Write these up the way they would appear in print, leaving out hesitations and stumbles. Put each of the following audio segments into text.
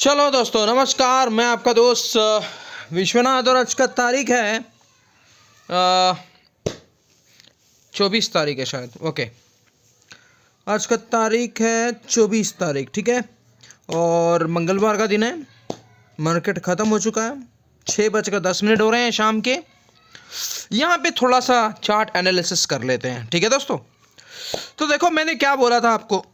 चलो दोस्तों, नमस्कार। मैं आपका दोस्त विश्वनाथ और आज का तारीख है 24 तारीख है शायद। ओके, आज का तारीख है 24 तारीख, ठीक है। और मंगलवार का दिन है। मार्केट ख़त्म हो चुका है, 6:10 हो रहे हैं शाम के। यहाँ पे थोड़ा सा चार्ट एनालिसिस कर लेते हैं, ठीक है दोस्तों। तो देखो, मैंने क्या बोला था आपको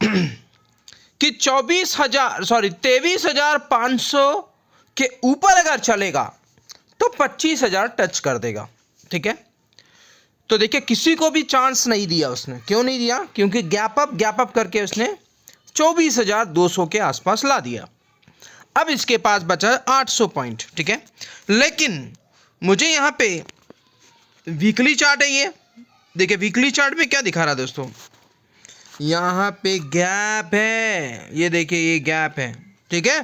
कि 23,500 के ऊपर अगर चलेगा तो 25,000 टच कर देगा, ठीक है। तो देखिए, किसी को भी चांस नहीं दिया उसने। क्यों नहीं दिया? क्योंकि गैप अप करके उसने 24,200 के आसपास ला दिया। अब इसके पास बचा 800 पॉइंट, ठीक है। लेकिन मुझे यहाँ पे वीकली चार्ट है, ये देखिए वीकली चार्ट में क्या दिखा रहा है दोस्तों। यहाँ पे गैप है, ये देखिए ये गैप है, ठीक है।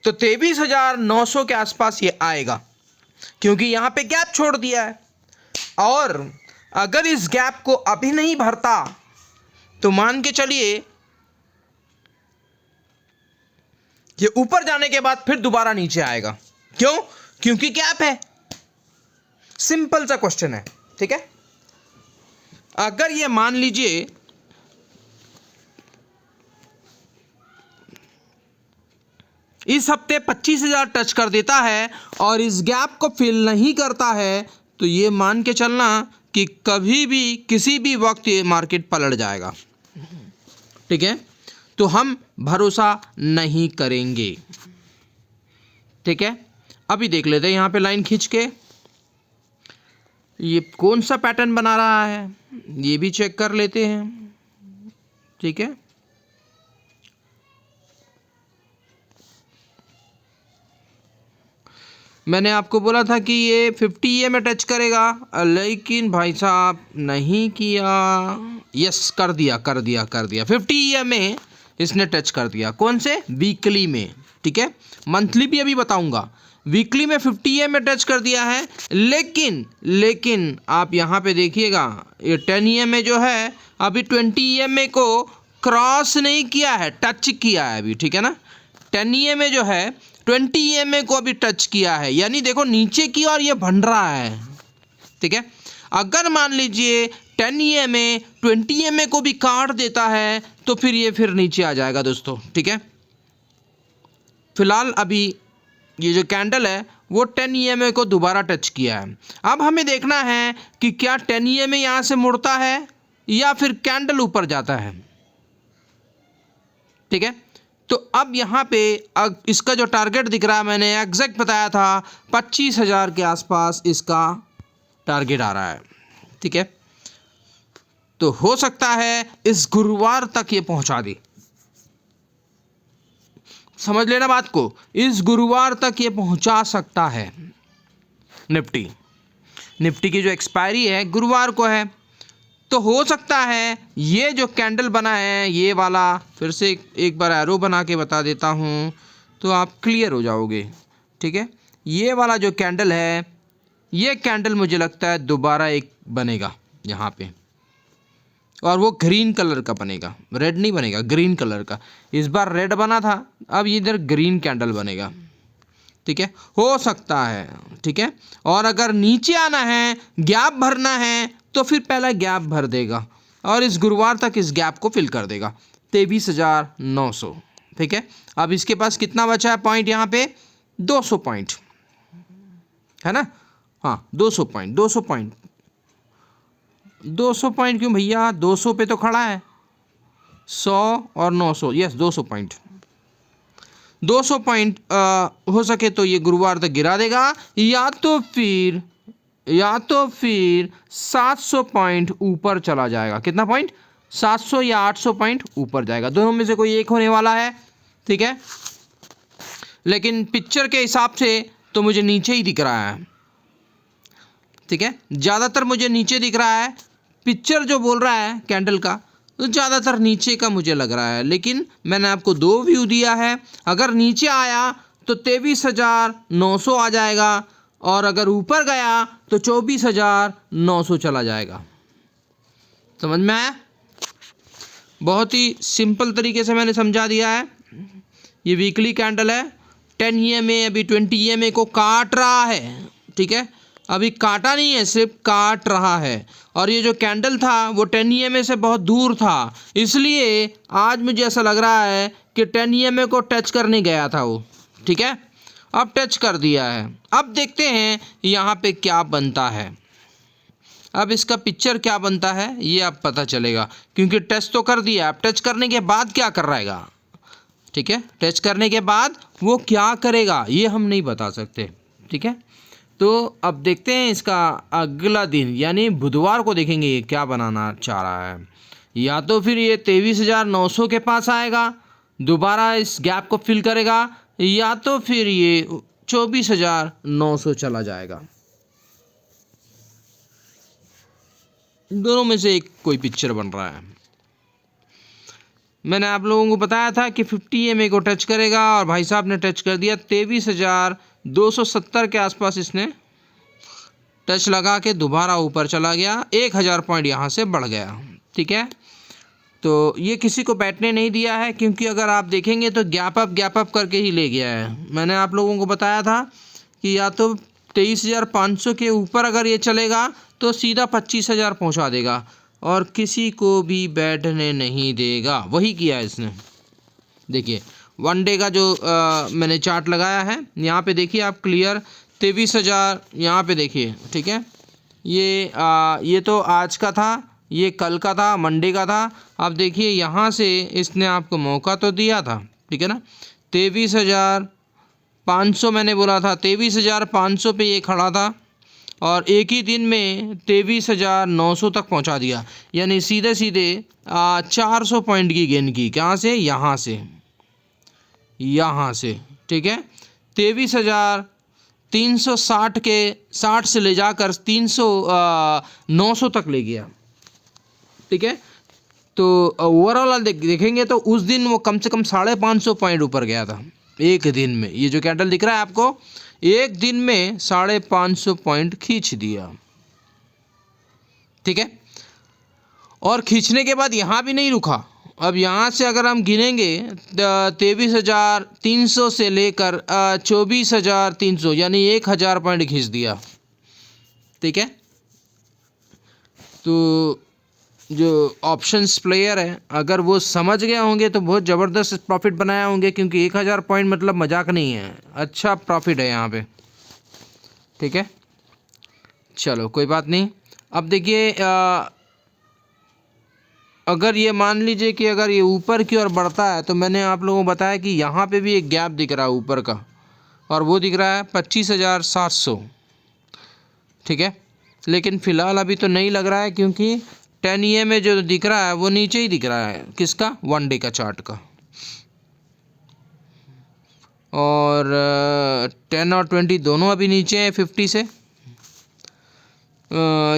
तो 23,900 के आसपास ये आएगा, क्योंकि यहाँ पे गैप छोड़ दिया है। और अगर इस गैप को अभी नहीं भरता तो मान के चलिए ये ऊपर जाने के बाद फिर दोबारा नीचे आएगा। क्यों? क्योंकि गैप है। सिंपल सा क्वेश्चन है, ठीक है। अगर ये मान लीजिए इस हफ्ते 25,000 टच कर देता है और इस गैप को फिल नहीं करता है, तो ये मान के चलना कि कभी भी किसी भी वक्त ये मार्केट पलट जाएगा, ठीक है। तो हम भरोसा नहीं करेंगे, ठीक है। अभी देख लेते हैं यहाँ पे लाइन खींच के ये कौन सा पैटर्न बना रहा है, ये भी चेक कर लेते हैं, ठीक है। मैंने आपको बोला था कि ये 50 EM में टच करेगा, लेकिन भाई साहब नहीं किया। यस, कर दिया 50 EM में इसने टच कर दिया। कौन से? वीकली में, ठीक है। मंथली भी अभी बताऊंगा। वीकली में 50 EM में टच कर दिया है, लेकिन आप यहाँ पे देखिएगा ये 10 EM में जो है अभी 20 EM को क्रॉस नहीं किया है, टच किया है अभी, ठीक है ना। 10 EM में जो है 20 EM को अभी टच किया है, यानी देखो नीचे की ओर ये बन रहा है, ठीक है। अगर मान लीजिए 10 EM 20 EM को भी काट देता है तो फिर ये फिर नीचे आ जाएगा दोस्तों, ठीक है। फिलहाल अभी ये जो कैंडल है वो 10 EM को दोबारा टच किया है। अब हमें देखना है कि क्या 10 EM यहाँ से मुड़ता है या फिर कैंडल ऊपर जाता है, ठीक है। तो अब यहाँ पे इसका जो टारगेट दिख रहा है, मैंने एग्जैक्ट बताया था 25,000 के आसपास इसका टारगेट आ रहा है, ठीक है। तो हो सकता है इस गुरुवार तक ये पहुंचा दे। समझ लेना बात को, इस गुरुवार तक ये पहुंचा सकता है। निफ्टी की जो एक्सपायरी है गुरुवार को है, तो हो सकता है ये जो कैंडल बना है ये वाला, फिर से एक बार एरो बना के बता देता हूँ तो आप क्लियर हो जाओगे, ठीक है। ये वाला जो कैंडल है, ये कैंडल मुझे लगता है दोबारा एक बनेगा यहाँ पे, और वो ग्रीन कलर का बनेगा, रेड नहीं बनेगा, ग्रीन कलर का। इस बार रेड बना था, अब इधर ग्रीन कैंडल बनेगा, ठीक है। हो सकता है, ठीक है। और अगर नीचे आना है, गैप भरना है, तो फिर पहला गैप भर देगा और इस गुरुवार तक इस गैप को फिल कर देगा 23,900, ठीक है। अब इसके पास कितना बचा है पॉइंट? यहाँ पे 200 पॉइंट है ना। हाँ, 200 पॉइंट 200 पॉइंट क्यों भैया? 200 पे तो खड़ा है, 100 और 900, यस 200 पॉइंट। 200 पॉइंट हो सके तो ये गुरुवार तक गिरा देगा, या तो फिर 700 पॉइंट ऊपर चला जाएगा। कितना पॉइंट? 700 या 800 पॉइंट ऊपर जाएगा। दोनों में से कोई एक होने वाला है, ठीक है। लेकिन पिक्चर के हिसाब से तो मुझे नीचे ही दिख रहा है, ठीक है। ज़्यादातर मुझे नीचे दिख रहा है। पिक्चर जो बोल रहा है कैंडल का, तो ज़्यादातर नीचे का मुझे लग रहा है। लेकिन मैंने आपको 2 व्यू दिया है। अगर नीचे आया तो 23,900 आ जाएगा, और अगर ऊपर गया तो 24,900 चला जाएगा। समझ में आया? बहुत ही सिंपल तरीके से मैंने समझा दिया है। ये वीकली कैंडल है 10 EMA अभी 20 EMA को काट रहा है, ठीक है, अभी काटा नहीं है, सिर्फ काट रहा है। और ये जो कैंडल था वो 10 EMA से बहुत दूर था, इसलिए आज मुझे ऐसा लग रहा है कि 10 EMA को टच करने गया था वो, ठीक है, अब टच कर दिया है। अब देखते हैं यहाँ पे क्या बनता है, अब इसका पिक्चर क्या बनता है ये अब पता चलेगा, क्योंकि टच तो कर दिया, अब टच करने के बाद क्या कर रहेगा, ठीक है, टच करने के बाद वो क्या करेगा ये हम नहीं बता सकते, ठीक है। तो अब देखते हैं इसका अगला दिन यानी बुधवार को देखेंगे ये क्या बनाना चाह रहा है। या तो फिर ये 23,900 के पास आएगा, दोबारा इस गैप को फिल करेगा, या तो फिर ये 24,900 चला जाएगा। दोनों में से एक कोई पिक्चर बन रहा है। मैंने आप लोगों को बताया था कि 50 EMA को टच करेगा और भाई साहब ने टच कर दिया। 23,270 के आसपास इसने टच लगा के दोबारा ऊपर चला गया, 1,000 पॉइंट यहाँ से बढ़ गया, ठीक है। तो ये किसी को बैठने नहीं दिया है, क्योंकि अगर आप देखेंगे तो गैप अप करके ही ले गया है। मैंने आप लोगों को बताया था कि या तो 23,500 के ऊपर अगर ये चलेगा तो सीधा 25,000 पहुँचा देगा और किसी को भी बैठने नहीं देगा। वही किया है इसने। देखिए 1 डे का जो मैंने चार्ट लगाया है, यहाँ पे देखिए आप क्लियर 23,000 यहाँ पे देखिए, ठीक है। ये तो आज का था, ये कल का था, मंडे का था। अब देखिए यहाँ से इसने आपको मौका तो दिया था, ठीक है ना। 23,500 मैंने बोला था, 23,500 पे ये खड़ा था और एक ही दिन में 23,900 तक पहुंचा दिया, यानी सीधे सीधे 400 पॉइंट की गेन की। कहाँ से? यहाँ से, ठीक है। 23,360 के 60 से ले जाकर 900 तक ले गया, ठीक है। तो ओवरऑल देखेंगे तो उस दिन वो कम से कम 550 पॉइंट ऊपर गया था एक दिन में। ये जो कैंडल दिख रहा है आपको, एक दिन में 550 पॉइंट खींच दिया, ठीक है। और खींचने के बाद यहाँ भी नहीं रुका। अब यहाँ से अगर हम गिनेंगे 23,300 से लेकर 24,300 यानी 1,000 पॉइंट खींच दिया, ठीक है। तो जो ऑप्शंस प्लेयर है अगर वो समझ गए होंगे तो बहुत ज़बरदस्त प्रॉफिट बनाया होंगे, क्योंकि 1,000 पॉइंट मतलब मजाक नहीं है, अच्छा प्रॉफिट है यहाँ पे, ठीक है। चलो कोई बात नहीं। अब देखिए अगर ये मान लीजिए कि अगर ये ऊपर की ओर बढ़ता है तो मैंने आप लोगों को बताया कि यहाँ पे भी एक गैप दिख रहा है ऊपर का, और वो दिख रहा है 25,700, ठीक है। लेकिन फ़िलहाल अभी तो नहीं लग रहा है, क्योंकि 10 EMA जो दिख रहा है वो नीचे ही दिख रहा है। किसका? 1 डे का चार्ट का। और 10 और 20 दोनों अभी नीचे हैं 50 से।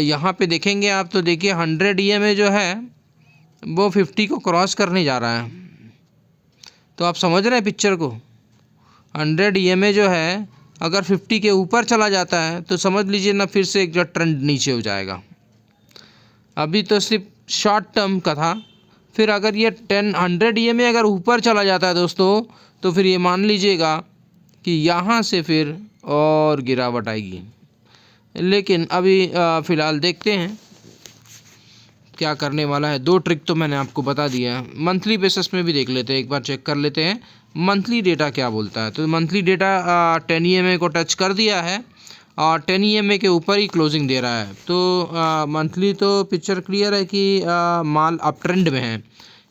यहाँ पे देखेंगे आप तो देखिए 100 EMA जो है वो 50 को क्रॉस करने जा रहा है। तो आप समझ रहे हैं पिक्चर को। 100 EMA जो है अगर 50 के ऊपर चला जाता है तो समझ लीजिए ना, फिर से एक जो ट्रेंड नीचे हो जाएगा। अभी तो सिर्फ शॉर्ट टर्म का था, फिर अगर ये 100 EMA अगर ऊपर चला जाता है दोस्तों, तो फिर ये मान लीजिएगा कि यहाँ से फिर और गिरावट आएगी। लेकिन अभी फ़िलहाल देखते हैं क्या करने वाला है। 2 ट्रिक तो मैंने आपको बता दिया है। मंथली बेसिस में भी देख लेते हैं, एक बार चेक कर लेते हैं मंथली डेटा क्या बोलता है। तो मंथली डेटा 10 EMA को टच कर दिया है और 10 EMA के ऊपर ही क्लोजिंग दे रहा है। तो मंथली तो पिक्चर क्लियर है कि माल अप ट्रेंड में है।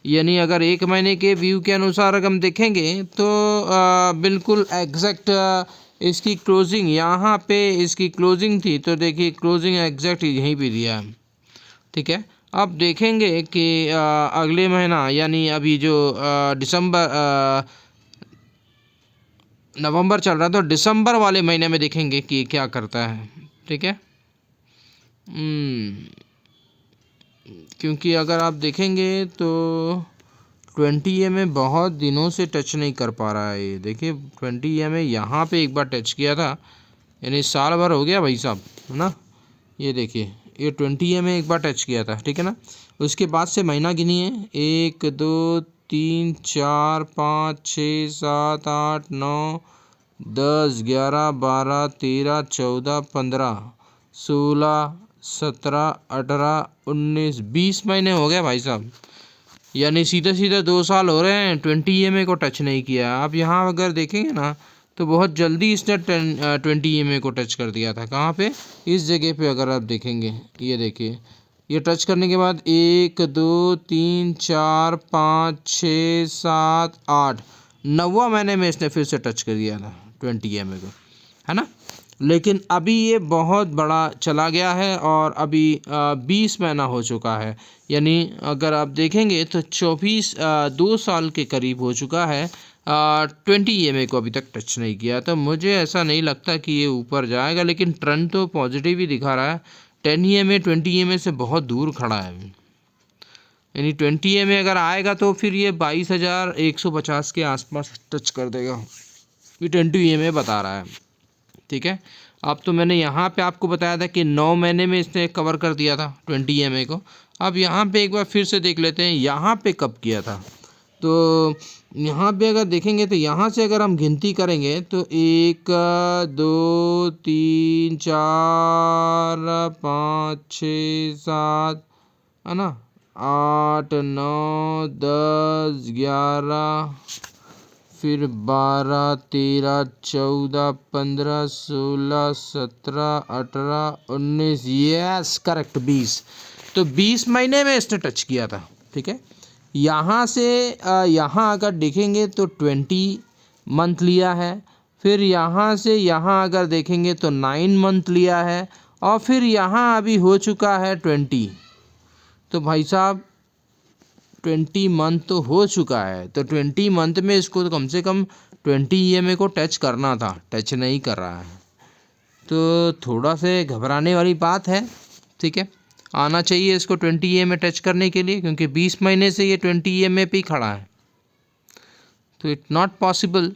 यानी अगर 1 महीने के व्यू के अनुसार अगर हम देखेंगे तो बिल्कुल एग्जैक्ट इसकी क्लोजिंग यहाँ पे इसकी क्लोजिंग थी, तो देखिए क्लोजिंग एग्जैक्ट यहीं पे दिया है, ठीक है। अब देखेंगे कि अगले महीना यानी अभी जो नवंबर चल रहा है, तो दिसंबर वाले महीने में देखेंगे कि क्या करता है, ठीक है। क्योंकि अगर आप देखेंगे तो 20 EMA बहुत दिनों से टच नहीं कर पा रहा है। ये देखिए 20 EMA यहाँ पे एक बार टच किया था, यानी साल भर हो गया भाई साहब, है ना। ये देखिए ये 20 EMA एक बार टच किया था, ठीक है ना। उसके बाद से महीना गिनिए 1 2 3 4 5 6 7 8 9 10, 11, 12, 13, 14, 15, 16, 17, 18, 19, 20 महीने हो गए भाई साहब। यानी सीधे सीधे 2 साल हो रहे हैं 20 EMA को टच नहीं किया। आप यहाँ अगर देखेंगे ना तो बहुत जल्दी इसने 20 EMA को टच कर दिया था। कहाँ पे? इस जगह पे अगर आप देखेंगे, ये देखिए, ये टच करने के बाद 1, 2, 3, 4, 5, 6, 7, 8, 9वां महीने में इसने फिर से टच कर दिया था 20 EMA को, है ना। लेकिन अभी ये बहुत बड़ा चला गया है और अभी 20 महीना हो चुका है। यानी अगर आप देखेंगे तो 2 साल के करीब हो चुका है। 20 EMA को अभी तक टच नहीं किया। तो मुझे ऐसा नहीं लगता कि ये ऊपर जाएगा, लेकिन ट्रेंड तो पॉजिटिव ही दिखा रहा है। 10 EMA 20 EMA से बहुत दूर खड़ा है अभी। यानी 20 EMA अगर आएगा तो फिर ये 22,150 के आसपास टच कर देगा, ये 20 EMA बता रहा है। ठीक है, अब तो मैंने यहाँ पे आपको बताया था कि 9 महीने में इसने कवर कर दिया था 20 EMA को। अब यहाँ पे एक बार फिर से देख लेते हैं यहाँ पे कब किया था। तो यहाँ पे अगर देखेंगे तो यहाँ से अगर हम गिनती करेंगे तो 1, 2, 3, 4, 5, 6, 7, है ना, 8, 9, 10, 11, फिर 12, 13, 14, 15, 16, 17, 18, 19, यस करेक्ट 20। तो 20 महीने में इसने टच किया था। ठीक है, यहाँ से यहाँ अगर देखेंगे तो 20 मंथ लिया है, फिर यहाँ से यहाँ अगर देखेंगे तो 9 मंथ लिया है, और फिर यहाँ अभी हो चुका है 20। तो भाई साहब 20 मंथ तो हो चुका है। तो 20 मंथ में इसको तो कम से कम 20 EMA को टच करना था, टच नहीं कर रहा है। तो थोड़ा से घबराने वाली बात है। ठीक है, आना चाहिए इसको 20 EMA टच करने के लिए, क्योंकि 20 महीने से ये 20 EMA पे ही खड़ा है। तो इट नॉट पॉसिबल,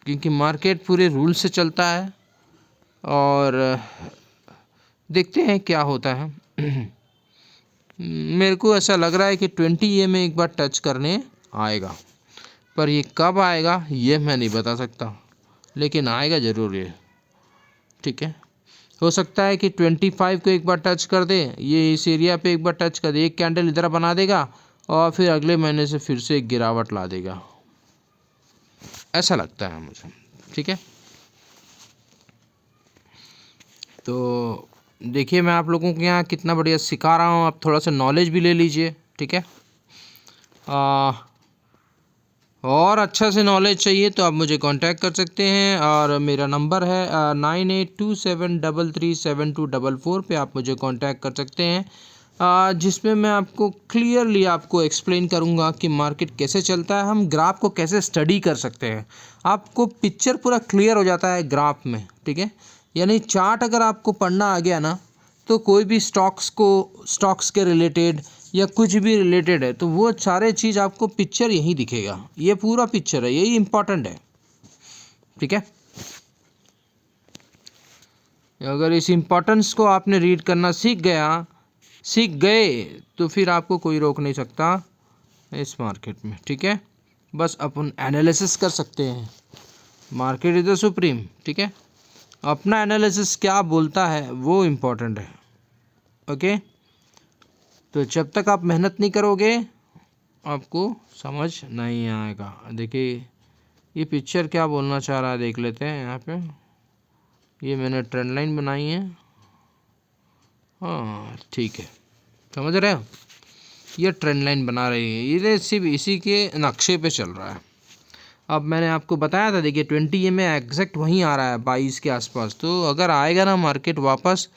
क्योंकि मार्केट पूरे रूल से चलता है। और देखते हैं क्या होता है। मेरे को ऐसा लग रहा है कि 20 EMA एक बार टच करने आएगा, पर ये कब आएगा ये मैं नहीं बता सकता, लेकिन आएगा ज़रूर ये। ठीक है, हो सकता है कि 25 को एक बार टच कर दे, ये इस एरिया पे एक बार टच कर दे, एक कैंडल इधर बना देगा और फिर अगले महीने से फिर से एक गिरावट ला देगा, ऐसा लगता है मुझे। ठीक है, तो देखिए मैं आप लोगों के यहाँ कितना बढ़िया सिखा रहा हूँ, आप थोड़ा सा नॉलेज भी ले लीजिए। ठीक है, और अच्छा से नॉलेज चाहिए तो आप मुझे कांटेक्ट कर सकते हैं, और मेरा नंबर है 9827337244 पे आप मुझे कांटेक्ट कर सकते हैं, जिसमें मैं आपको क्लियरली आपको एक्सप्लेन करूंगा कि मार्केट कैसे चलता है, हम ग्राफ को कैसे स्टडी कर सकते हैं। आपको पिक्चर पूरा क्लियर हो जाता है ग्राफ में। ठीक है, यानी चार्ट अगर आपको पढ़ना आ गया ना, तो कोई भी स्टॉक्स के रिलेटेड या कुछ भी रिलेटेड है तो वो सारे चीज़ आपको पिक्चर यहीं दिखेगा। ये पूरा पिक्चर है, यही इम्पोर्टेंट है। ठीक है, अगर इस इम्पोर्टेंस को आपने रीड करना सीख गए तो फिर आपको कोई रोक नहीं सकता इस मार्केट में। ठीक है, बस अपन एनालिसिस कर सकते हैं, मार्केट इज द सुप्रीम। ठीक है, अपना एनालिसिस क्या बोलता है वो इम्पोर्टेंट है। ओके, तो जब तक आप मेहनत नहीं करोगे आपको समझ नहीं आएगा। देखिए ये पिक्चर क्या बोलना चाह रहा है, देख लेते हैं। यहाँ पे ये मैंने ट्रेंड लाइन बनाई है। हाँ ठीक है, समझ रहे हो, ये ट्रेंड लाइन बना रही है, ये सिर्फ इसी के नक्शे पे चल रहा है। अब मैंने आपको बताया था, देखिए 20 में एग्जैक्ट वहीं आ रहा है 22 के आसपास। तो अगर आएगा ना मार्केट वापस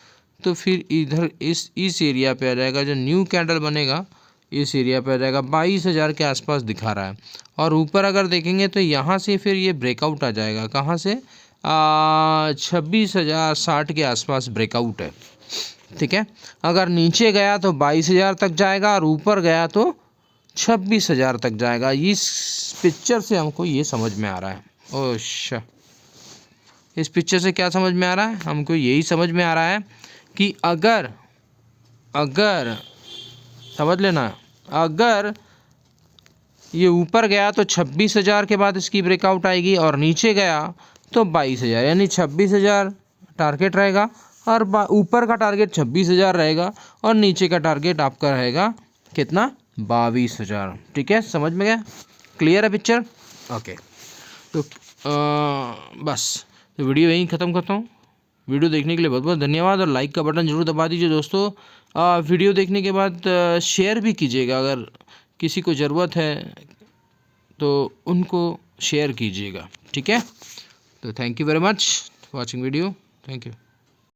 तो फिर इधर इस एरिया पे आ जाएगा, जो न्यू कैंडल बनेगा इस एरिया पे आ जाएगा, 22,000 के आसपास दिखा रहा है। और ऊपर अगर देखेंगे तो यहाँ से फिर ये ब्रेकआउट आ जाएगा, कहाँ से 26,060 के आसपास ब्रेकआउट है। ठीक है, अगर नीचे गया तो 22,000 तक जाएगा और ऊपर गया तो 26,000 तक जाएगा। इस पिक्चर से हमको ये समझ में आ रहा है। ओह, इस पिक्चर से क्या समझ में आ रहा है, हमको यही समझ में आ रहा है कि अगर समझ लेना, अगर ये ऊपर गया तो 26,000 के बाद इसकी ब्रेकआउट आएगी, और नीचे गया तो 22,000, यानी 26,000 टारगेट रहेगा, और ऊपर का टारगेट 26,000 रहेगा, और नीचे का टारगेट आपका रहेगा कितना, 22,000। ठीक है, समझ में गया, क्लियर है पिक्चर? ओके, तो बस, तो वीडियो यहीं ख़त्म करता हूँ। वीडियो देखने के लिए बहुत बहुत धन्यवाद, और लाइक का बटन जरूर दबा दीजिए दोस्तों। वीडियो देखने के बाद शेयर भी कीजिएगा, अगर किसी को ज़रूरत है तो उनको शेयर कीजिएगा। ठीक है, तो thank you very much watching video, thank you.